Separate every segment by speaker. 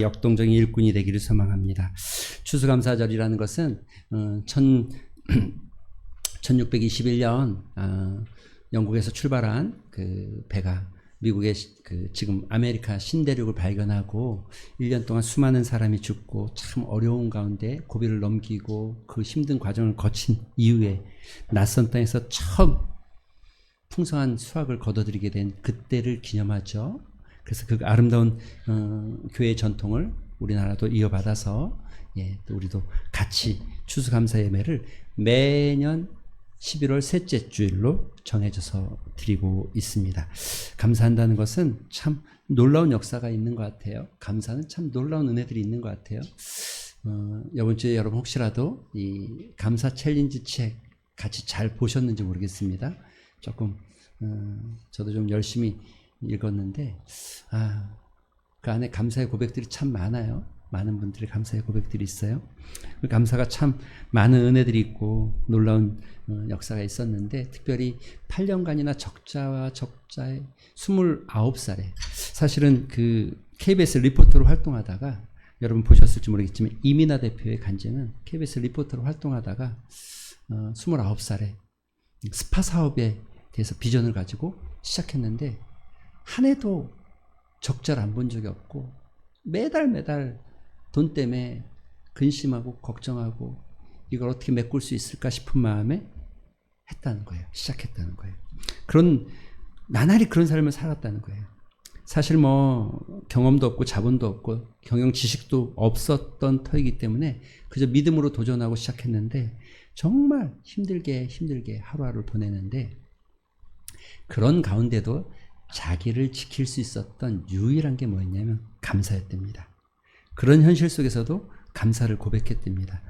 Speaker 1: 역동적인 일꾼이 되기를 소망합니다. 추수감사절이라는 것은 1621년 영국에서 출발한 그 배가 미국의 지금 아메리카 신대륙을 발견하고 1년 동안 수많은 사람이 죽고 참 어려운 가운데 고비를 넘기고 그 힘든 과정을 거친 이후에 낯선 땅에서 처음 풍성한 수확을 거둬들이게 된 그때를 기념하죠. 그래서 그 아름다운 교회 전통을 우리나라도 이어받아서 또 우리도 같이 추수감사 예배를 매년 11월 셋째 주일로 정해져서 드리고 있습니다. 감사한다는 것은 참 놀라운 역사가 있는 것 같아요. 감사는 참 놀라운 은혜들이 있는 것 같아요. 이번 주에 여러분 혹시라도 이 감사 챌린지 책 같이 잘 보셨는지 모르겠습니다. 조금 저도 좀 열심히 읽었는데 그 안에 감사의 고백들이 참 많아요. 많은 분들의 감사의 고백들이 있어요. 그 감사가 참 많은 은혜들이 있고 놀라운 역사가 있었는데 특별히 8년간이나 적자와 적자의 29살에 사실은 그 KBS 리포터로 활동하다가 여러분 보셨을지 모르겠지만 이민아 대표의 간증은 KBS 리포터로 활동하다가 29살에 스파 사업에 대해서 비전을 가지고 시작했는데 한 해도 적자를 안 본 적이 없고 매달 돈 때문에 근심하고 걱정하고 이걸 어떻게 메꿀 수 있을까 싶은 마음에 했다는 거예요. 시작했다는 거예요. 나날이 그런 삶을 살았다는 거예요. 사실 뭐 경험도 없고 자본도 없고 경영 지식도 없었던 터이기 때문에 그저 믿음으로 도전하고 시작했는데 정말 힘들게 하루하루를 보내는데 그런 가운데도 자기를 지킬 수 있었던 유일한 게 뭐였냐면 감사였답니다. 그런 현실 속에서도 감사를 고백했답니다.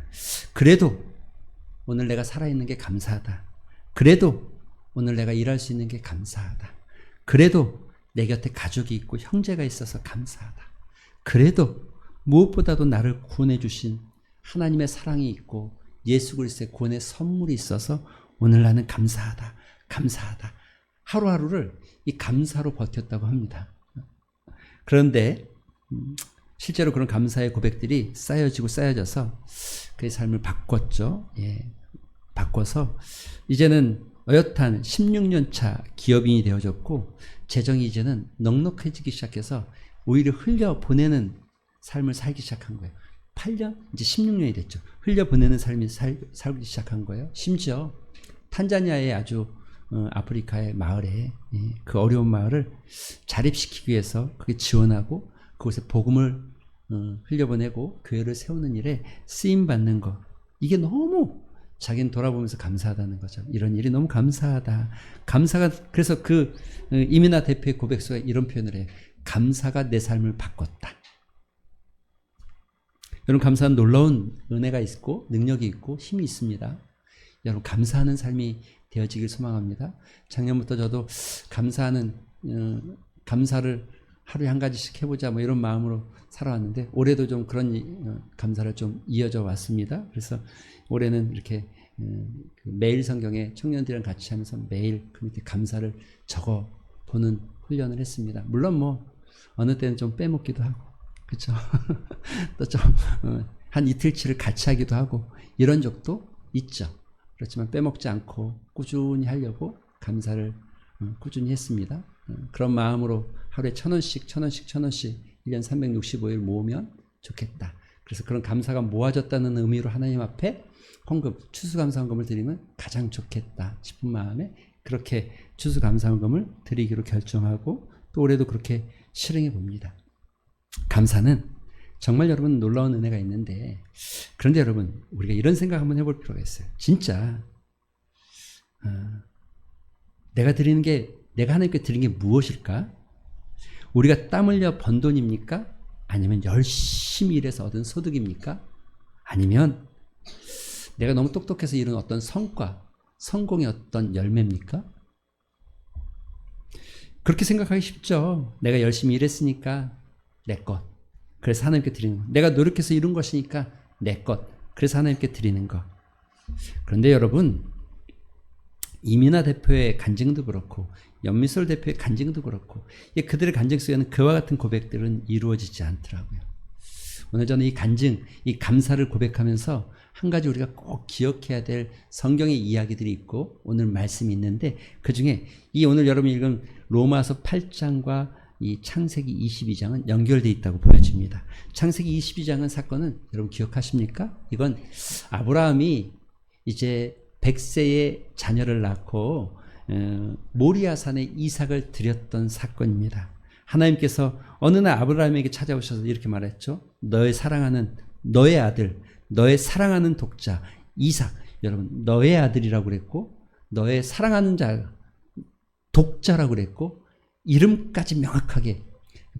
Speaker 1: 그래도 오늘 내가 살아있는 게 감사하다. 그래도 오늘 내가 일할 수 있는 게 감사하다. 그래도 내 곁에 가족이 있고 형제가 있어서 감사하다. 그래도 무엇보다도 나를 구원해 주신 하나님의 사랑이 있고 예수 그리스도의 구원의 선물이 있어서 오늘 나는 감사하다. 하루하루를 이 감사로 버텼다고 합니다. 그런데 실제로 그런 감사의 고백들이 쌓여져서 그의 삶을 바꿨죠. 바꿔서 이제는 어엿한 16년 차 기업인이 되어졌고 재정이 이제는 넉넉해지기 시작해서 오히려 흘려보내는 삶을 살기 시작한 거예요. 8년? 이제 16년이 됐죠. 흘려보내는 삶이 살기 시작한 거예요. 심지어 탄자니아의 아주 아프리카의 마을에 그 어려운 마을을 자립시키기 위해서 그게 지원하고 그곳에 복음을 흘려보내고 교회를 세우는 일에 쓰임받는 것, 이게 너무 자기는 돌아보면서 감사하다는 거죠. 이런 일이 너무 감사하다. 감사가 그래서 그 이민아 대표의 고백서에 이런 표현을 해요. 감사가 내 삶을 바꿨다. 여러분 감사는 놀라운 은혜가 있고 능력이 있고 힘이 있습니다. 여러분 감사하는 삶이 되어지길 소망합니다. 작년부터 저도 감사를 하루에 한 가지씩 해보자 뭐 이런 마음으로 살아왔는데 올해도 좀 그런 감사를 좀 이어져 왔습니다. 그래서 올해는 이렇게 매일 성경에 청년들이랑 같이 하면서 매일 그 밑에 감사를 적어보는 훈련을 했습니다. 물론 뭐 어느 때는 좀 빼먹기도 하고 그렇죠. 또 좀 한 이틀치를 같이 하기도 하고 이런 적도 있죠. 그렇지만 빼먹지 않고 꾸준히 하려고 감사를 꾸준히 했습니다. 그런 마음으로 하루에 1,000원씩 1년 365일 모으면 좋겠다. 그래서 그런 감사가 모아졌다는 의미로 하나님 앞에 헌금, 추수감사 헌금을 드리면 가장 좋겠다 싶은 마음에 그렇게 추수감사 헌금을 드리기로 결정하고 또 올해도 그렇게 실행해 봅니다. 감사는 정말 여러분 놀라운 은혜가 있는데 그런데 여러분 우리가 이런 생각 한번 해볼 필요가 있어요. 진짜 내가 하나님께 드린 게 무엇일까? 우리가 땀 흘려 번 돈입니까? 아니면 열심히 일해서 얻은 소득입니까? 아니면 내가 너무 똑똑해서 이룬 어떤 성과, 성공의 어떤 열매입니까? 그렇게 생각하기 쉽죠. 내가 열심히 일했으니까 내 것. 그래서 하나님께 드리는 것. 내가 노력해서 이룬 것이니까 내 것. 그래서 하나님께 드리는 것. 그런데 여러분 이민아 대표의 간증도 그렇고 연미솔 대표의 간증도 그렇고 그들의 간증 속에는 그와 같은 고백들은 이루어지지 않더라고요. 오늘 저는 이 간증, 이 감사를 고백하면서 한 가지 우리가 꼭 기억해야 될 성경의 이야기들이 있고 오늘 말씀이 있는데 그 중에 이 오늘 여러분이 읽은 로마서 8장과 이 창세기 22장은 연결되어 있다고 보여집니다. 창세기 22장은 사건은 여러분 기억하십니까? 이건 아브라함이 이제 100세의 자녀를 낳고 모리아산에 이삭을 드렸던 사건입니다. 하나님께서 어느 날 아브라함에게 찾아오셔서 이렇게 말했죠. 너의 사랑하는 너의 아들, 너의 사랑하는 독자 이삭, 여러분 너의 아들이라고 그랬고 너의 사랑하는 자 독자라고 그랬고 이름까지 명확하게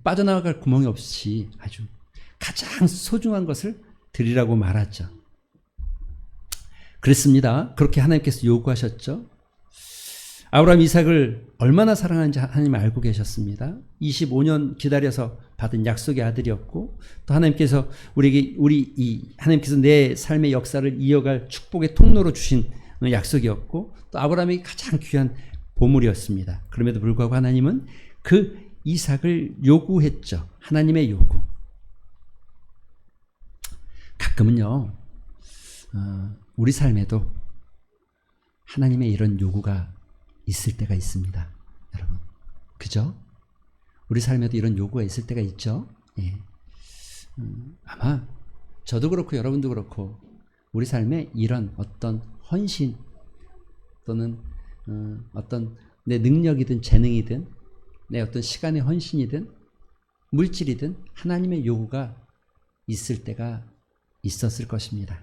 Speaker 1: 빠져나갈 구멍이 없이 아주 가장 소중한 것을 드리라고 말하죠. 그랬습니다. 그렇게 하나님께서 요구하셨죠. 아브라함 이삭을 얼마나 사랑하는지 하나님 알고 계셨습니다. 25년 기다려서 받은 약속의 아들이었고 또 하나님께서 하나님께서 내 삶의 역사를 이어갈 축복의 통로로 주신 약속이었고 또 아브라함이 가장 귀한 보물이었습니다. 그럼에도 불구하고 하나님은 그 이삭을 요구했죠. 하나님의 요구. 가끔은요, 우리 삶에도 하나님의 이런 요구가 있을 때가 있습니다. 여러분. 그죠? 우리 삶에도 이런 요구가 있을 때가 있죠. 예. 아마 저도 그렇고 여러분도 그렇고 우리 삶에 이런 어떤 헌신 또는 어떤 내 능력이든 재능이든 내 어떤 시간의 헌신이든 물질이든 하나님의 요구가 있을 때가 있었을 것입니다.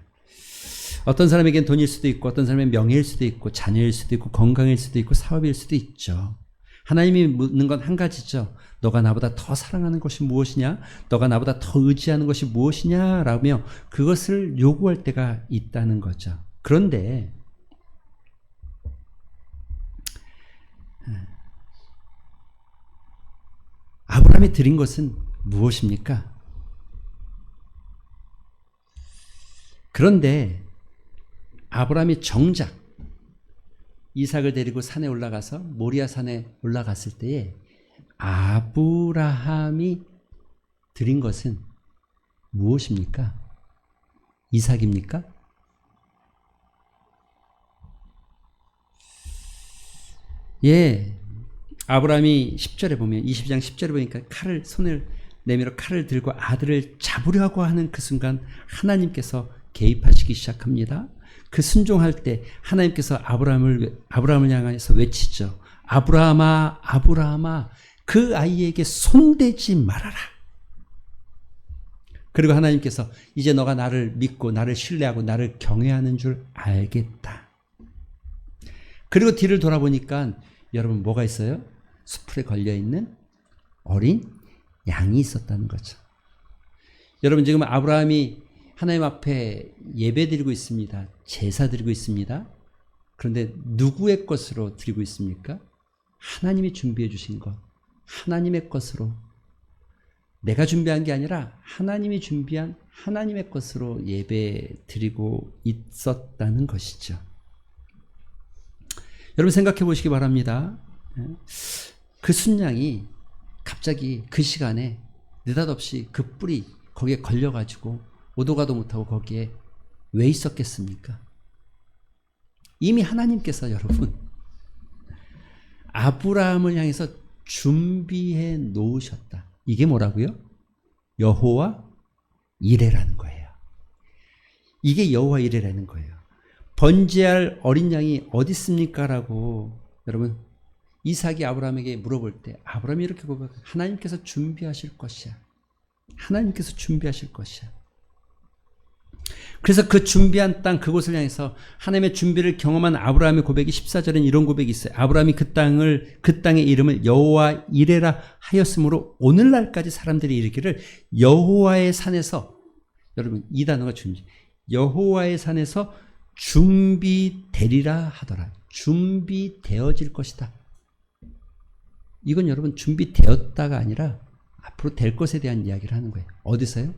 Speaker 1: 어떤 사람에겐 돈일 수도 있고 어떤 사람에겐 명예일 수도 있고 자녀일 수도 있고 건강일 수도 있고 사업일 수도 있죠. 하나님이 묻는 건 한 가지죠. 너가 나보다 더 사랑하는 것이 무엇이냐? 너가 나보다 더 의지하는 것이 무엇이냐? 라며 그것을 요구할 때가 있다는 거죠. 그런데 아브라함이 드린 것은 무엇입니까? 그런데 아브라함이 정작 이삭을 데리고 산에 올라가서 모리아 산에 올라갔을 때에 아브라함이 드린 것은 무엇입니까? 이삭입니까? 예. 아브라함이 10절에 보면 22장 10절에 보니까 손을 내밀어 칼을 들고 아들을 잡으려고 하는 그 순간 하나님께서 개입하시기 시작합니다. 그 순종할 때 하나님께서 아브라함을 향해서 외치죠. 아브라함아, 아브라함아, 그 아이에게 손대지 말아라. 그리고 하나님께서 이제 너가 나를 믿고 나를 신뢰하고 나를 경외하는 줄 알겠다. 그리고 뒤를 돌아보니까 여러분 뭐가 있어요? 수풀에 걸려있는 어린 양이 있었다는 거죠. 여러분 지금 아브라함이 하나님 앞에 예배 드리고 있습니다. 제사 드리고 있습니다. 그런데 누구의 것으로 드리고 있습니까? 하나님이 준비해 주신 것, 하나님의 것으로. 내가 준비한 게 아니라 하나님이 준비한 하나님의 것으로 예배 드리고 있었다는 것이죠. 여러분 생각해 보시기 바랍니다. 그 순양이 갑자기 그 시간에 느닷없이 그 뿔이 거기에 걸려가지고 오도 가도 못하고 거기에 왜 있었겠습니까? 이미 하나님께서 여러분 아브라함을 향해서 준비해 놓으셨다. 이게 뭐라고요? 여호와 이레라는 거예요. 이게 여호와 이레라는 거예요. 번제할 어린 양이 어디 있습니까? 라고 여러분 이삭이 아브라함에게 물어볼 때 아브라함이 이렇게 고백해요. 하나님께서 준비하실 것이야. 하나님께서 준비하실 것이야. 그래서 그 준비한 땅 그곳을 향해서 하나님의 준비를 경험한 아브라함의 고백이 14절에는 이런 고백이 있어요. 아브라함이 그 땅의 이름을 여호와 이레라 하였으므로 오늘날까지 사람들이 이르기를 여호와의 산에서, 여러분 이 단어가 준비, 여호와의 산에서 준비되리라 하더라. 준비되어질 것이다. 이건 여러분 준비되었다가 아니라 앞으로 될 것에 대한 이야기를 하는 거예요. 어디서요?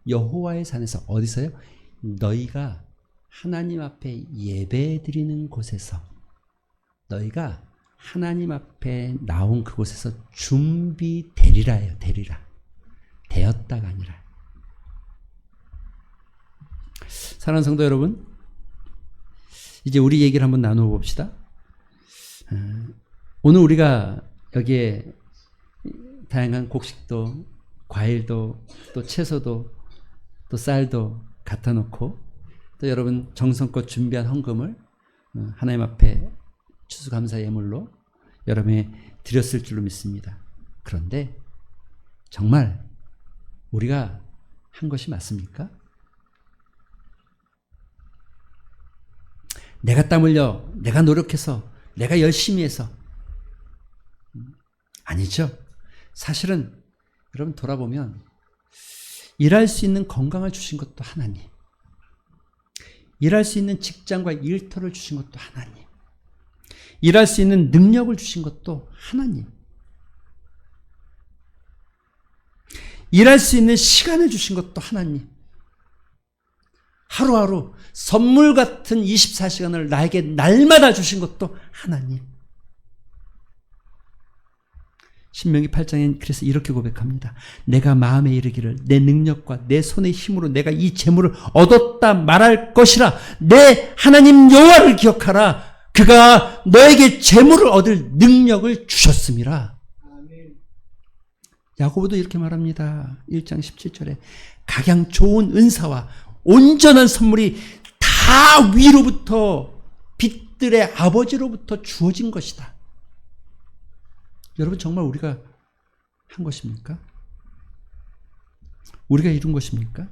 Speaker 1: 여호와의 산에서. 어디서요? 너희가 하나님 앞에 예배 드리는 곳에서, 너희가 하나님 앞에 나온 그곳에서 준비되리라예요. 되리라. 되었다가 아니라. 사랑하는 성도 여러분, 이제 우리 얘기를 한번 나누어 봅시다. 오늘 우리가 여기에 다양한 곡식도, 과일도, 또 채소도, 또 쌀도 갖다 놓고, 또 여러분 정성껏 준비한 헌금을 하나님 앞에 추수감사 예물로 여러분이 드렸을 줄로 믿습니다. 그런데 정말 우리가 한 것이 맞습니까? 내가 땀 흘려, 내가 노력해서, 내가 열심히 해서. 아니죠. 사실은 여러분 돌아보면 일할 수 있는 건강을 주신 것도 하나님, 일할 수 있는 직장과 일터를 주신 것도 하나님, 일할 수 있는 능력을 주신 것도 하나님, 일할 수 있는 시간을 주신 것도 하나님, 하루하루 선물 같은 24시간을 나에게 날마다 주신 것도 하나님. 신명기 8장엔 그래서 이렇게 고백합니다. 내가 마음에 이르기를 내 능력과 내 손의 힘으로 내가 이 재물을 얻었다 말할 것이라. 내 하나님 여호와를 기억하라. 그가 너에게 재물을 얻을 능력을 주셨음이라. 야고보도 이렇게 말합니다. 1장 17절에 각양 좋은 은사와 온전한 선물이 다 위로부터 빛들의 아버지로부터 주어진 것이다. 여러분 정말 우리가 한 것입니까? 우리가 이룬 것입니까?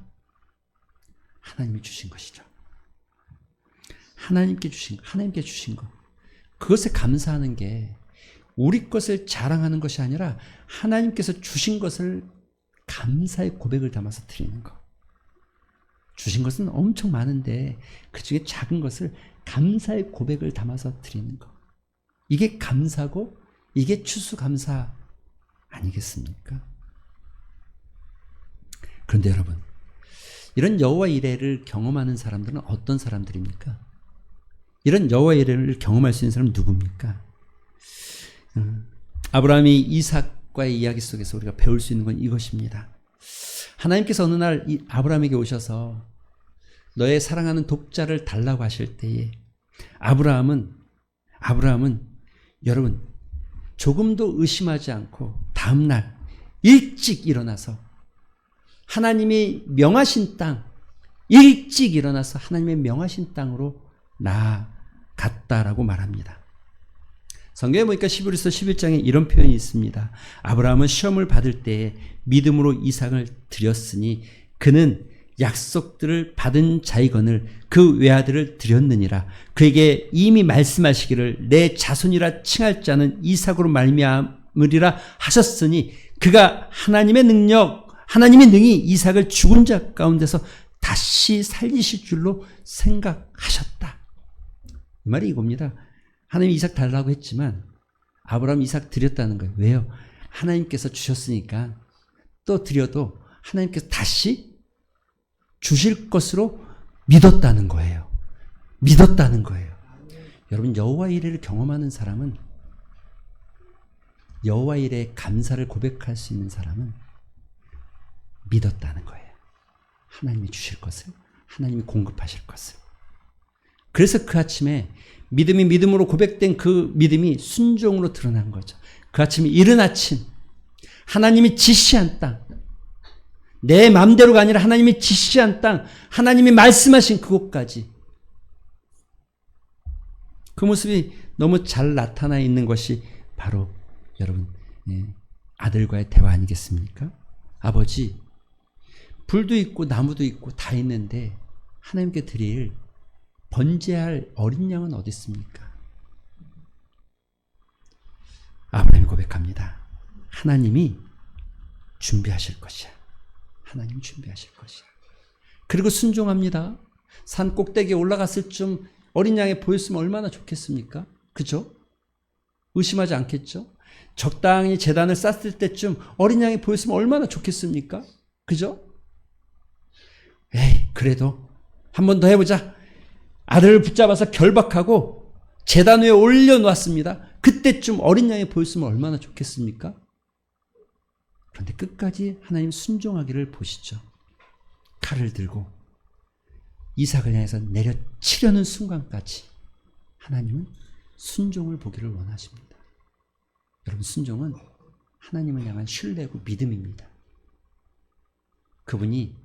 Speaker 1: 하나님이 주신 것이죠. 하나님께 주신 것. 그것에 감사하는 게 우리 것을 자랑하는 것이 아니라 하나님께서 주신 것을 감사의 고백을 담아서 드리는 것. 주신 것은 엄청 많은데 그 중에 작은 것을 감사의 고백을 담아서 드리는 것. 이게 감사고 이게 추수감사 아니겠습니까? 그런데 여러분, 이런 여호와 이레를 경험하는 사람들은 어떤 사람들입니까? 이런 여호와 이레를 경험할 수 있는 사람은 누굽니까? 아브라함이 이삭과의 이야기 속에서 우리가 배울 수 있는 건 이것입니다. 하나님께서 어느 날 이 아브라함에게 오셔서 너의 사랑하는 독자를 달라고 하실 때에 아브라함은 여러분 조금도 의심하지 않고 다음날 일찍 일어나서 하나님이 명하신 땅, 일찍 일어나서 하나님의 명하신 땅으로 나아갔다라고 말합니다. 성경에 보니까 히브리서 11장에 이런 표현이 있습니다. 아브라함은 시험을 받을 때에 믿음으로 이삭을 드렸으니 그는 약속들을 받은 자이거늘 그 외아들을 드렸느니라. 그에게 이미 말씀하시기를 내 자손이라 칭할 자는 이삭으로 말미암으리라 하셨으니 그가 하나님의 능히 이삭을 죽은 자 가운데서 다시 살리실 줄로 생각하셨다. 이 말이 이겁니다. 하나님이 이삭 달라고 했지만 아브라함 이삭 드렸다는 거예요. 왜요? 하나님께서 주셨으니까 또 드려도 하나님께서 다시 주실 것으로 믿었다는 거예요. 믿었다는 거예요. 여러분 여호와 이레를 경험하는 사람은, 여호와 이레의 감사를 고백할 수 있는 사람은 믿었다는 거예요. 하나님이 주실 것을, 하나님이 공급하실 것을. 그래서 그 아침에 믿음이 믿음으로 고백된 그 믿음이 순종으로 드러난 거죠. 그 아침이 이른 아침, 하나님이 지시한 땅, 내 마음대로가 아니라 하나님이 지시한 땅, 하나님이 말씀하신 그곳까지, 그 모습이 너무 잘 나타나 있는 것이 바로 여러분 아들과의 대화 아니겠습니까? 아버지, 불도 있고 나무도 있고 다 있는데 하나님께 드릴 번제할 어린 양은 어디 있습니까? 아브라함이 고백합니다. 하나님이 준비하실 것이야. 하나님 준비하실 것이야. 그리고 순종합니다. 산 꼭대기에 올라갔을 쯤 어린 양이 보였으면 얼마나 좋겠습니까? 그죠? 의심하지 않겠죠? 적당히 제단을 쌌을 때쯤 어린 양이 보였으면 얼마나 좋겠습니까? 그죠? 에이, 그래도 한 번 더 해보자. 아들을 붙잡아서 결박하고 제단 위에 올려놓았습니다. 그때쯤 어린 양이 보였으면 얼마나 좋겠습니까? 그런데 끝까지 하나님 순종하기를 보시죠. 칼을 들고 이삭을 향해서 내려치려는 순간까지 하나님은 순종을 보기를 원하십니다. 여러분, 순종은 하나님을 향한 신뢰고 믿음입니다. 그분이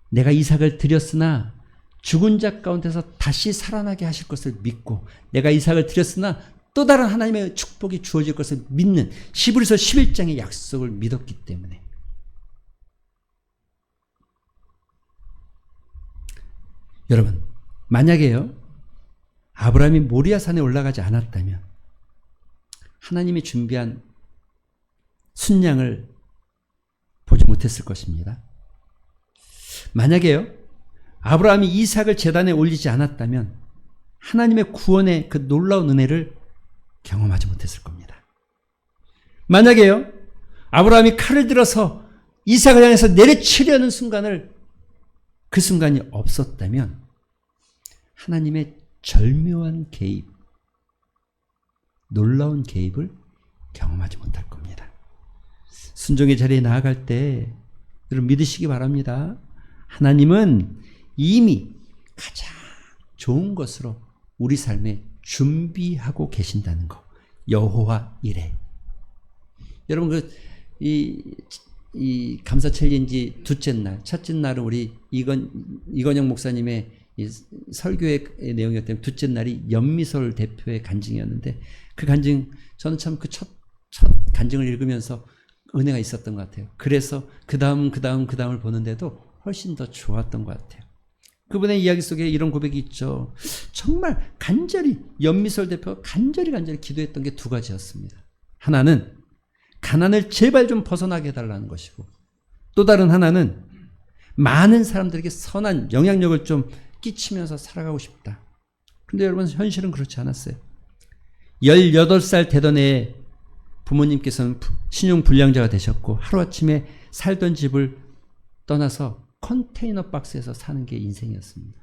Speaker 1: 내가 이삭을 드렸으나 죽은 자 가운데서 다시 살아나게 하실 것을 믿고, 내가 이삭을 드렸으나 또 다른 하나님의 축복이 주어질 것을 믿는 히브리서 11장의 약속을 믿었기 때문에, 여러분, 만약에요, 아브라함이 모리아산에 올라가지 않았다면 하나님이 준비한 순양을 보지 못했을 것입니다. 만약에요, 아브라함이 이삭을 제단에 올리지 않았다면 하나님의 구원의 그 놀라운 은혜를 경험하지 못했을 겁니다. 만약에요, 아브라함이 칼을 들어서 이삭을 향해서 내려치려는 순간을, 그 순간이 없었다면 하나님의 절묘한 개입, 놀라운 개입을 경험하지 못할 겁니다. 순종의 자리에 나아갈 때 여러분 믿으시기 바랍니다. 하나님은 이미 가장 좋은 것으로 우리 삶에 준비하고 계신다는 거. 여호와 이레. 여러분, 이 감사 챌린지 둘째 날, 첫째 날은 우리 이건영 목사님의 이 설교의 내용이었다면, 둘째 날이 연미솔 대표의 간증이었는데, 그 간증, 저는 참 그 첫 간증을 읽으면서 은혜가 있었던 것 같아요. 그래서 그 다음을 보는데도 훨씬 더 좋았던 것 같아요. 그분의 이야기 속에 이런 고백이 있죠. 정말 간절히, 연미솔 대표가 간절히 기도했던 게 두 가지였습니다. 하나는 가난을 제발 좀 벗어나게 해달라는 것이고, 또 다른 하나는 많은 사람들에게 선한 영향력을 좀 끼치면서 살아가고 싶다. 근데 여러분, 현실은 그렇지 않았어요. 18살 되던 해에 부모님께서는 신용불량자가 되셨고, 하루아침에 살던 집을 떠나서 컨테이너 박스에서 사는 게 인생이었습니다.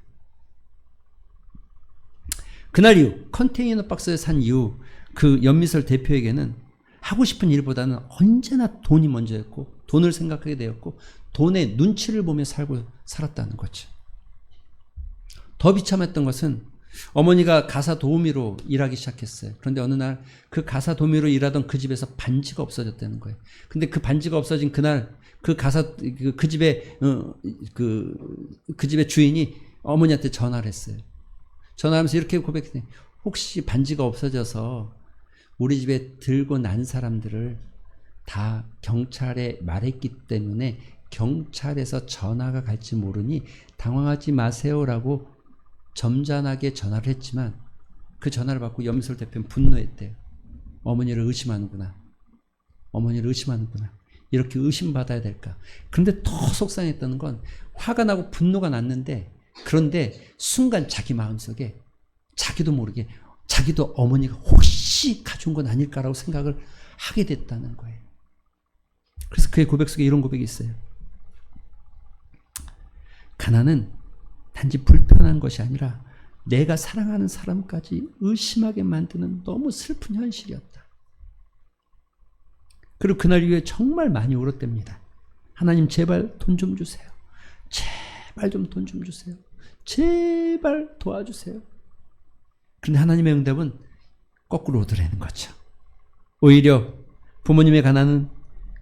Speaker 1: 그날 이후, 컨테이너 박스에 산 이후 그 연미솔 대표에게는 하고 싶은 일보다는 언제나 돈이 먼저였고, 돈을 생각하게 되었고, 돈의 눈치를 보며 살았다는 거죠. 더 비참했던 것은 어머니가 가사 도우미로 일하기 시작했어요. 그런데 어느 날 그 가사 도우미로 일하던 그 집에서 반지가 없어졌다는 거예요. 근데 그 반지가 없어진 그날 그 집의 그 집의 주인이 어머니한테 전화를 했어요. 전화하면서 이렇게 고백했어요. 혹시 반지가 없어져서 우리 집에 들고 난 사람들을 다 경찰에 말했기 때문에 경찰에서 전화가 갈지 모르니 당황하지 마세요라고 점잖하게 전화를 했지만, 그 전화를 받고 연미솔 대표는 분노했대요. 어머니를 의심하는구나. 이렇게 의심받아야 될까. 그런데 더 속상했던 건, 화가 나고 분노가 났는데, 그런데 순간 자기 마음속에 자기도 모르게 자기도 어머니가 혹시 가져온 건 아닐까라고 생각을 하게 됐다는 거예요. 그래서 그의 고백 속에 이런 고백이 있어요. 가난은 단지 불편한 것이 아니라 내가 사랑하는 사람까지 의심하게 만드는 너무 슬픈 현실이었다. 그리고 그날 이후에 정말 많이 울었답니다. 하나님, 제발 돈 좀 주세요. 제발 좀 돈 좀 주세요. 제발 도와주세요. 그런데 하나님의 응답은 거꾸로 오더라는 거죠. 오히려 부모님의 가난은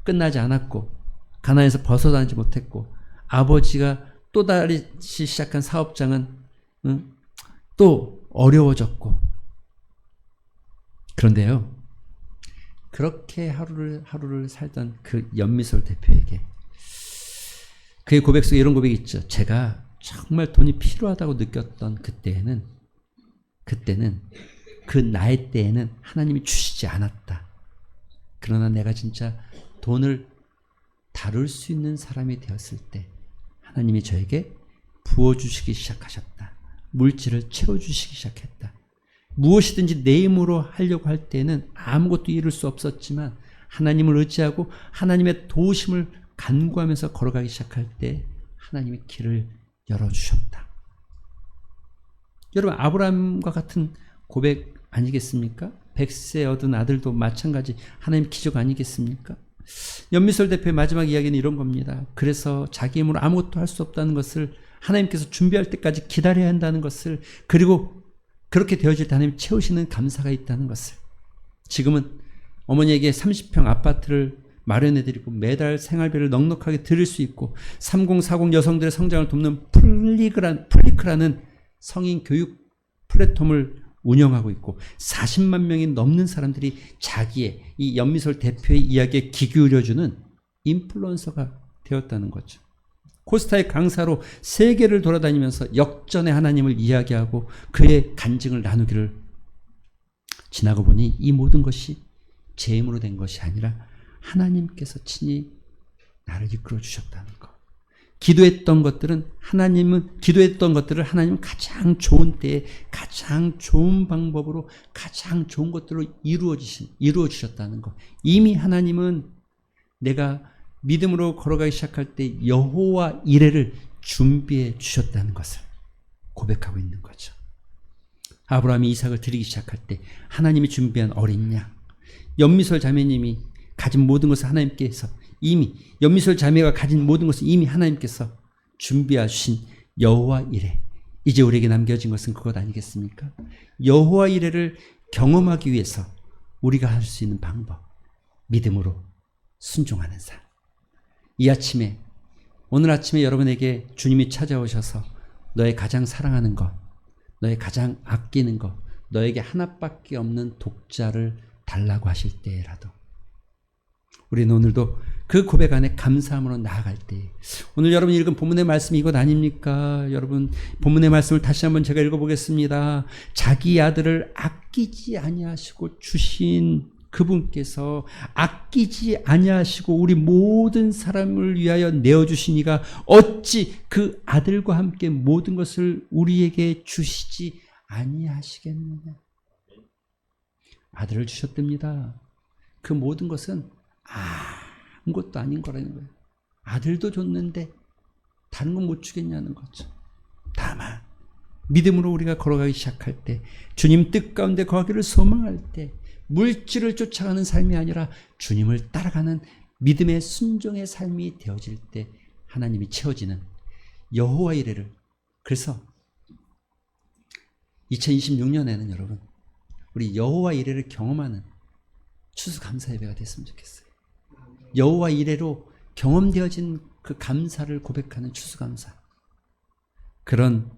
Speaker 1: 끝나지 않았고, 가난에서 벗어나지 못했고, 아버지가 또 다시 시작한 사업장은 또 어려워졌고. 그런데요, 그렇게 하루를 살던 그 연미솔 대표에게 그의 고백 속에 이런 고백이 있죠. 제가 정말 돈이 필요하다고 느꼈던 그때는 그 나이 때에는 하나님이 주시지 않았다. 그러나 내가 진짜 돈을 다룰 수 있는 사람이 되었을 때 하나님이 저에게 부어주시기 시작하셨다. 물질을 채워주시기 시작했다. 무엇이든지 내 힘으로 하려고 할 때는 아무것도 이룰 수 없었지만, 하나님을 의지하고 하나님의 도우심을 간구하면서 걸어가기 시작할 때 하나님이 길을 열어주셨다. 여러분, 아브라함과 같은 고백 아니겠습니까? 100세 얻은 아들도 마찬가지 하나님 기적 아니겠습니까? 연미솔 대표의 마지막 이야기는 이런 겁니다. 그래서 자기 힘으로 아무것도 할 수 없다는 것을 하나님께서 준비할 때까지 기다려야 한다는 것을, 그리고 그렇게 되어질 때 하나님 채우시는 감사가 있다는 것을, 지금은 어머니에게 30평 아파트를 마련해드리고 매달 생활비를 넉넉하게 드릴 수 있고 3040 여성들의 성장을 돕는 플리크라는 성인 교육 플랫폼을 운영하고 있고 40만 명이 넘는 사람들이 자기의 이 연미솔 대표의 이야기에 귀 기울여주는 인플루언서가 되었다는 거죠. 코스타의 강사로 세계를 돌아다니면서 역전의 하나님을 이야기하고 그의 간증을 나누기를, 지나고 보니 이 모든 것이 제 힘으로 된 것이 아니라 하나님께서 친히 나를 이끌어 주셨다는 것. 기도했던 것들을 하나님은 가장 좋은 때에 가장 좋은 방법으로 가장 좋은 것들로 이루어 주셨다는 것. 이미 하나님은 내가 믿음으로 걸어가기 시작할 때 여호와 이레를 준비해 주셨다는 것을 고백하고 있는 거죠. 아브라함이 이삭을 드리기 시작할 때 하나님이 준비한 어린 양, 연미솔 자매님이 가진 모든 것을 하나님께서 이미, 연미솔 자매가 가진 모든 것을 이미 하나님께서 준비하신 여호와 이레. 이제 우리에게 남겨진 것은 그것 아니겠습니까? 여호와 이레를 경험하기 위해서 우리가 할 수 있는 방법, 믿음으로 순종하는 삶. 이 아침에, 오늘 아침에 여러분에게 주님이 찾아오셔서 너의 가장 사랑하는 것, 너의 가장 아끼는 것, 너에게 하나밖에 없는 독자를 달라고 하실 때라도 우리는 오늘도 그 고백 안에 감사함으로 나아갈 때, 오늘 여러분 읽은 본문의 말씀이 이것 아닙니까? 여러분 본문의 말씀을 다시 한번 제가 읽어보겠습니다. 자기 아들을 아끼지 아니하시고 주신 그분께서 아끼지 아니하시고 우리 모든 사람을 위하여 내어주신 이가 어찌 그 아들과 함께 모든 것을 우리에게 주시지 아니하시겠느냐. 아들을 주셨답니다. 그 모든 것은 아무것도 아닌 거라는 거예요. 아들도 줬는데 다른 건 못 주겠냐는 거죠. 다만 믿음으로 우리가 걸어가기 시작할 때, 주님 뜻 가운데 거하기를 소망할 때, 물질을 쫓아가는 삶이 아니라 주님을 따라가는 믿음의 순종의 삶이 되어질 때 하나님이 채워지는 여호와 이레를, 그래서 2026년에는 여러분 우리 여호와 이레를 경험하는 추수감사 예배가 됐으면 좋겠어요. 여호와 이레로 경험되어진 그 감사를 고백하는 추수감사, 그런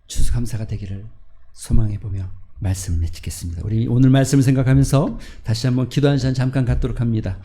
Speaker 1: 추수감사가 되기를 소망해보며 말씀을 맺겠습니다. 우리 오늘 말씀을 생각하면서 다시 한번 기도하는 시간 잠깐 갖도록 합니다.